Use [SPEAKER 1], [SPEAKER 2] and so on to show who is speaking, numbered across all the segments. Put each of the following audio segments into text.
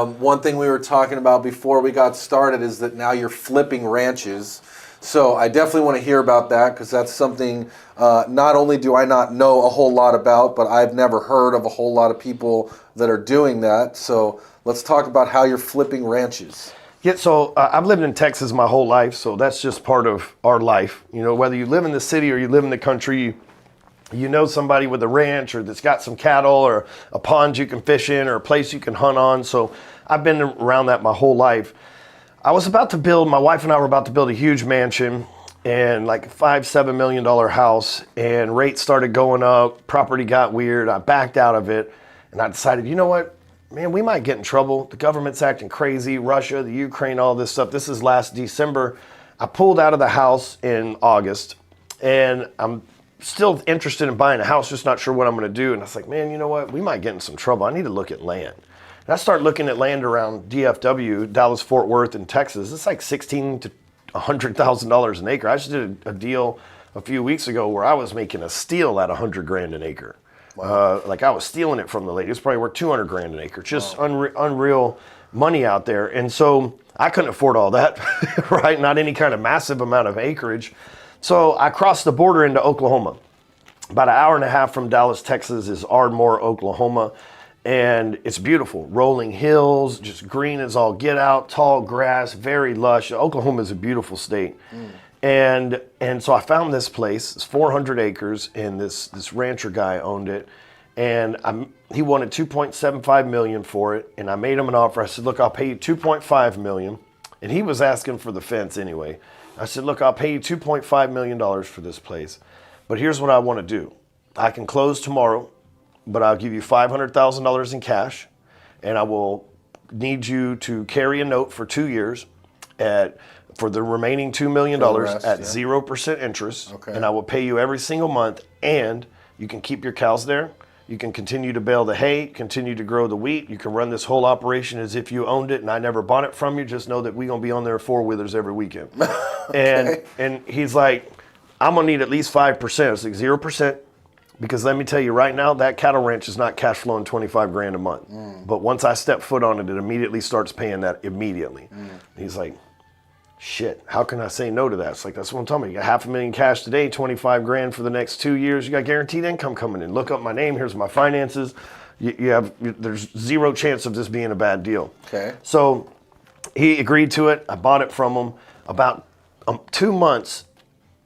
[SPEAKER 1] One thing we were talking about before we got started is that now you're flipping ranches. So I definitely want to hear about that, because that's something not only do I not know a whole lot about, but I've never heard of a whole lot of people that are doing that. So let's talk about how you're flipping ranches.
[SPEAKER 2] Yeah, so I've lived in Texas my whole life, so that's just part of our life. You know, whether you live in the city or you live in the country, you know somebody with a ranch or that's got some cattle or a pond you can fish in or a place you can hunt on. So I've been around that my whole life. I was about to build, my wife and I were about to build a huge mansion and like a $5-7 million house, and rates started going up, property got weird, I backed out of it, and I decided, you know what, man, we might get in trouble. The government's acting crazy, Russia, the Ukraine, all this stuff. This is last December. I pulled out of the house in August, and I'm still interested in buying a house, just not sure what I'm gonna do. And I was like, man, you know what, we might get in some trouble. I need to look at land. And I started looking at land around DFW, Dallas, Fort Worth, in Texas. It's like $16,000 to $100,000 an acre. I just did a deal a few weeks ago where I was making a steal at $100,000 an acre. Wow. Like I was stealing it from the lady. It's probably worth $200,000 an acre. Just wow. Unreal money out there. And so I couldn't afford all that, right? Not any kind of massive amount of acreage. So I crossed the border into Oklahoma. About an hour and a half from Dallas, Texas is Ardmore, Oklahoma. And it's beautiful, rolling hills, just green as all get out, tall grass, very lush. Oklahoma is a beautiful state. And so I found this place. It's 400 acres, and this rancher guy owned it. And he wanted $2.75 million for it, and I made him an offer. I said, look, I'll pay you $2.5 million. And he was asking for the fence anyway. I said, look, I'll pay you $2.5 million for this place, but here's what I want to do. I can close tomorrow, but I'll give you $500,000 in cash, and I will need you to carry a note for 2 years for the remaining $2 million at 0% interest, and I will pay you every single month, and you can keep your cows there. You can continue to bale the hay, continue to grow the wheat. You can run this whole operation as if you owned it, and I never bought it from you. Just know that we're going to be on there four-wheelers every weekend. And he's like, I'm going to need at least 5%. It's like 0%. Because let me tell you right now, that cattle ranch is not cash flowing $25,000 a month. But once I step foot on it, it immediately starts paying that immediately. He's like, shit, how can I say no to that? It's like, that's what I'm telling you. You got $500,000 cash today, $25,000 for the next 2 years. You got guaranteed income coming in. Look up my name. Here's my finances. There's zero chance of this being a bad deal.
[SPEAKER 1] Okay.
[SPEAKER 2] So he agreed to it. I bought it from him. About 2 months,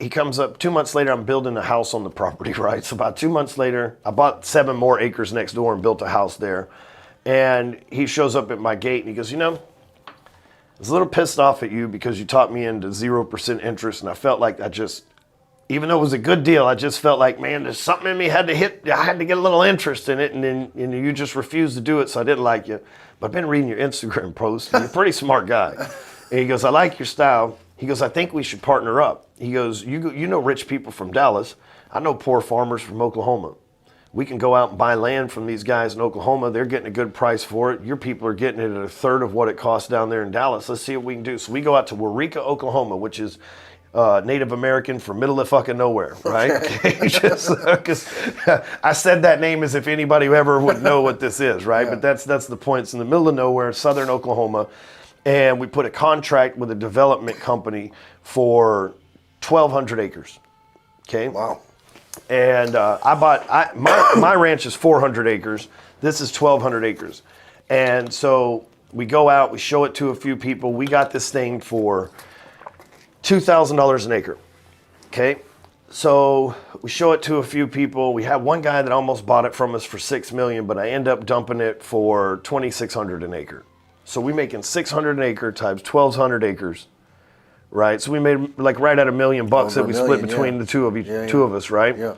[SPEAKER 2] he comes up 2 months later, I'm building a house on the property, right? So about 2 months later, I bought 7 more acres next door and built a house there. And he shows up at my gate and he goes, you know, I was a little pissed off at you because you taught me into 0% interest. And I felt like even though it was a good deal, I just felt like, man, there's something in me I had to get a little interest in it. And then you just refused to do it. So I didn't like you. But I've been reading your Instagram posts. You're a pretty smart guy. And he goes, I like your style. He goes, I think we should partner up. He goes, you know rich people from Dallas. I know poor farmers from Oklahoma. We can go out and buy land from these guys in Oklahoma. They're getting a good price for it. Your people are getting it at a third of what it costs down there in Dallas. Let's see what we can do. So we go out to Waurika, Oklahoma, which is Native American for middle of fucking nowhere, right? Okay. Just, 'cause I said that name as if anybody ever would know what this is, right? Yeah. But that's the point. It's in the middle of nowhere, southern Oklahoma. And we put a contract with a development company for 1,200 acres. Okay.
[SPEAKER 1] Wow.
[SPEAKER 2] And my ranch is 400 acres. This is 1,200 acres. And so we go out, we show it to a few people. We got this thing for $2,000 an acre. Okay. So we show it to a few people. We had one guy that almost bought it from us for $6 million, but I end up dumping it for $2,600 an acre. So we making 600 an acre times 1,200 acres, right? So we made like right at $1 million that we split between the two of us, right? Yeah.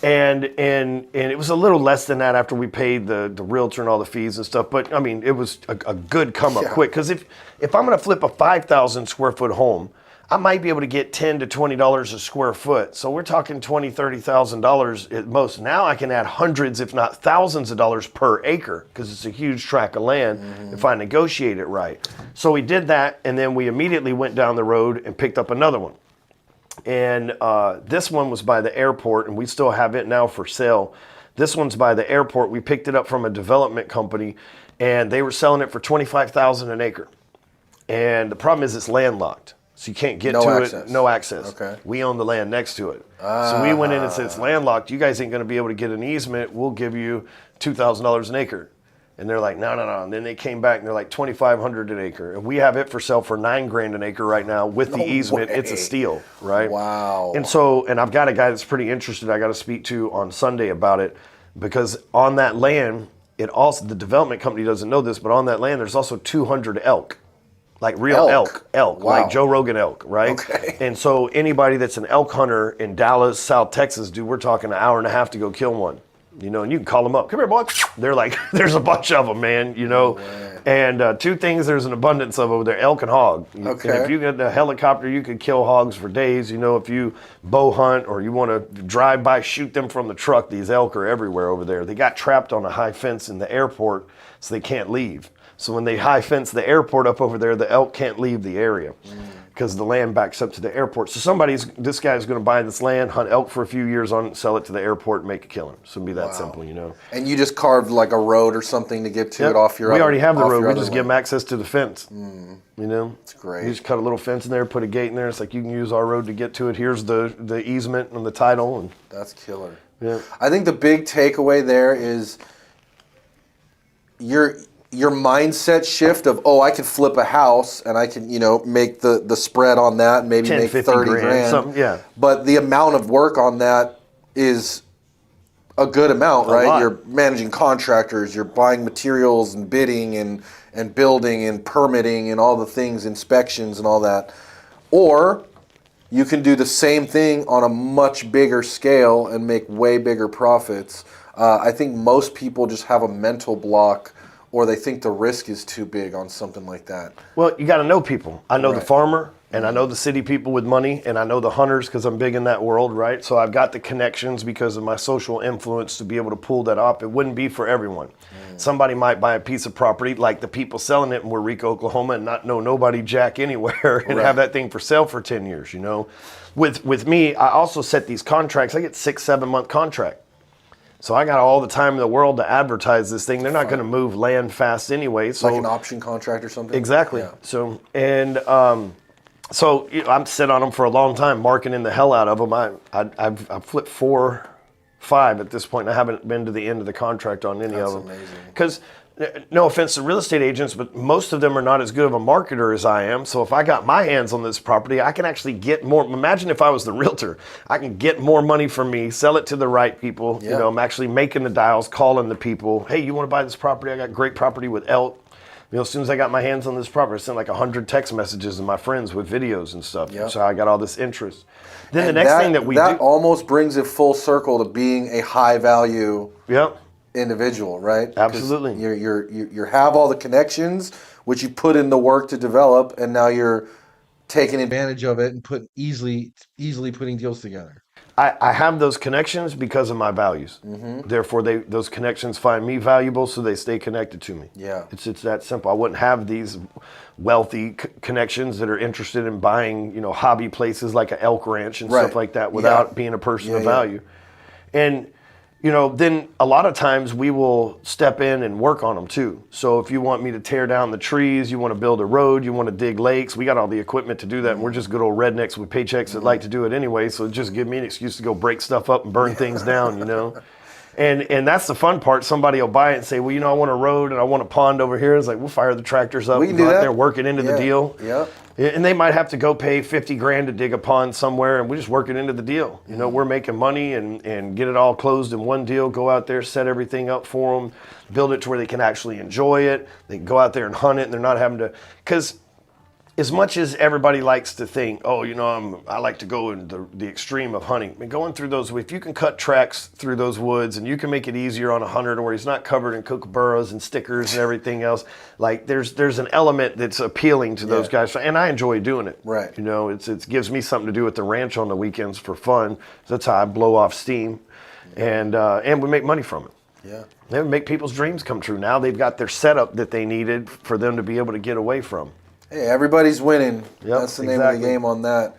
[SPEAKER 2] And it was a little less than that after we paid the realtor and all the fees and stuff. But I mean, it was a good come up quick. Because if I'm going to flip a 5,000 square foot home, I might be able to get $10 to $20 a square foot. So we're talking $20,000, $30,000 at most. Now I can add hundreds, if not thousands of dollars per acre because it's a huge tract of land if I negotiate it right. So we did that, and then we immediately went down the road and picked up another one. And this one was by the airport, and we still have it now for sale. This one's by the airport. We picked it up from a development company, and they were selling it for $25,000 an acre. And the problem is it's landlocked. So you can't get
[SPEAKER 1] No
[SPEAKER 2] to
[SPEAKER 1] access.
[SPEAKER 2] it, no access.
[SPEAKER 1] Okay.
[SPEAKER 2] We own the land next to it. So we went in and said, it's landlocked. You guys ain't going to be able to get an easement. We'll give you $2,000 an acre. And they're like, no. And then they came back and they're like $2,500 an acre. And we have it for sale for $9,000 an acre right now with the easement.
[SPEAKER 1] way.
[SPEAKER 2] It's a steal, right?
[SPEAKER 1] Wow.
[SPEAKER 2] And I've got a guy that's pretty interested. I got to speak to on Sunday about it, because on that land, the development company doesn't know this, but on that land, there's also 200 elk. Like real elk,
[SPEAKER 1] Wow.
[SPEAKER 2] like Joe Rogan elk, right?
[SPEAKER 1] Okay.
[SPEAKER 2] And so anybody that's an elk hunter in Dallas, South Texas, dude, we're talking an hour and a half to go kill one. You know, and you can call them up. Come here, boy. They're like, there's a bunch of them, man, you know. And two things there's an abundance of over there, elk and hog.
[SPEAKER 1] Okay.
[SPEAKER 2] And if you get a helicopter, you could kill hogs for days. You know, if you bow hunt or you want to drive by, shoot them from the truck, these elk are everywhere over there. They got trapped on a high fence in the airport, so they can't leave. So when they high fence the airport up over there, the elk can't leave the area because the land backs up to the airport. So this guy's going to buy this land, hunt elk for a few years on it, sell it to the airport, and make a killing. So it'd be that simple, you know.
[SPEAKER 1] And you just carved like a road or something to get to it off your.
[SPEAKER 2] We already have the
[SPEAKER 1] off
[SPEAKER 2] road.
[SPEAKER 1] your
[SPEAKER 2] We
[SPEAKER 1] other
[SPEAKER 2] just give them access to the fence. You know,
[SPEAKER 1] That's great.
[SPEAKER 2] You just cut a little fence in there, put a gate in there. It's like you can use our road to get to it. Here's the easement and the title. And
[SPEAKER 1] That's killer.
[SPEAKER 2] yeah,
[SPEAKER 1] I think the big takeaway there is your mindset shift of, I can flip a house and I can, make the spread on that and maybe
[SPEAKER 2] 10,
[SPEAKER 1] make
[SPEAKER 2] 50
[SPEAKER 1] 30
[SPEAKER 2] grand,
[SPEAKER 1] grand.
[SPEAKER 2] something, yeah.
[SPEAKER 1] But the amount of work on that is a good amount, right?
[SPEAKER 2] lot.
[SPEAKER 1] You're managing contractors, you're buying materials and bidding and building and permitting and all the things, inspections and all that. Or you can do the same thing on a much bigger scale and make way bigger profits. I think most people just have a mental block, or they think the risk is too big on something like that.
[SPEAKER 2] Well, you got to know people. I know the
[SPEAKER 1] Right.
[SPEAKER 2] farmer, and I know the city people with money, and I know the hunters because I'm big in that world, right? So I've got the connections because of my social influence to be able to pull that off. It wouldn't be for everyone. Somebody might buy a piece of property like the people selling it in Waurika, Oklahoma, and not know nobody jack anywhere and have that thing for sale for 10 years, you know? With me, I also set these contracts. I get 6-7 month contract. So I got all the time in the world to advertise this thing. They're not going to move land fast anyway. So
[SPEAKER 1] Like an option contract or something?
[SPEAKER 2] exactly.
[SPEAKER 1] Yeah.
[SPEAKER 2] So I'm set on them for a long time, marketing the hell out of them. I've flipped 4, 5 at this point. And I haven't been to the end of the contract on any of them.
[SPEAKER 1] That's amazing.
[SPEAKER 2] Because no offense to real estate agents, but most of them are not as good of a marketer as I am. So if I got my hands on this property, I can actually get more. Imagine if I was the realtor, I can get more money from me, sell it to the right people.
[SPEAKER 1] Yeah.
[SPEAKER 2] You know, I'm actually making the dials, calling the people. Hey, you want to buy this property? I got great property with elk. You know, as soon as I got my hands on this property, I sent like 100 text messages to my friends with videos and stuff.
[SPEAKER 1] Yep.
[SPEAKER 2] So I got all this interest. Then
[SPEAKER 1] And
[SPEAKER 2] the next thing that we do.
[SPEAKER 1] almost brings it full circle to being a high value
[SPEAKER 2] Yep.
[SPEAKER 1] individual, right? 'Cause
[SPEAKER 2] Absolutely.
[SPEAKER 1] You have all the connections, which you put in the work to develop, and now you're taking advantage of it and easily putting deals together.
[SPEAKER 2] I have those connections because of my values. Therefore, those connections find me valuable, so they stay connected to me.
[SPEAKER 1] Yeah.
[SPEAKER 2] It's that simple. I wouldn't have these wealthy connections that are interested in buying, hobby places like an elk ranch and
[SPEAKER 1] Right.
[SPEAKER 2] stuff like that without
[SPEAKER 1] Yeah.
[SPEAKER 2] being a person
[SPEAKER 1] Yeah,
[SPEAKER 2] of
[SPEAKER 1] yeah.
[SPEAKER 2] value. And then a lot of times we will step in and work on them too. So if you want me to tear down the trees, you want to build a road, you want to dig lakes, we got all the equipment to do that. And we're just good old rednecks with paychecks that like to do it anyway. So just give me an excuse to go break stuff up and burn things down, And that's the fun part. Somebody will buy it and say, well, I want a road and I want a pond over here. It's like, we'll fire the tractors up
[SPEAKER 1] We can
[SPEAKER 2] and go
[SPEAKER 1] do
[SPEAKER 2] out
[SPEAKER 1] that.
[SPEAKER 2] there, work it into the
[SPEAKER 1] Yeah.
[SPEAKER 2] deal.
[SPEAKER 1] Yeah.
[SPEAKER 2] And they might have to go pay 50 grand to dig a pond somewhere, and we just work it into the deal. We're making money and get it all closed in one deal, go out there, set everything up for them, build it to where they can actually enjoy it. They can go out there and hunt it, and they're not having to, because as much as everybody likes to think, I like to go in the extreme of hunting. I mean, going through those, if you can cut tracks through those woods and you can make it easier on a hunter to where he's not covered in kookaburras and stickers and everything else, like there's an element that's appealing to those guys, and I enjoy doing it.
[SPEAKER 1] Right.
[SPEAKER 2] It gives me something to do at the ranch on the weekends for fun. That's how I blow off steam, and we make money from it.
[SPEAKER 1] Yeah.
[SPEAKER 2] They make people's dreams come true. Now they've got their setup that they needed for them to be able to get away from.
[SPEAKER 1] Hey, everybody's winning.
[SPEAKER 2] Yep,
[SPEAKER 1] That's the name
[SPEAKER 2] exactly.
[SPEAKER 1] of the game on that.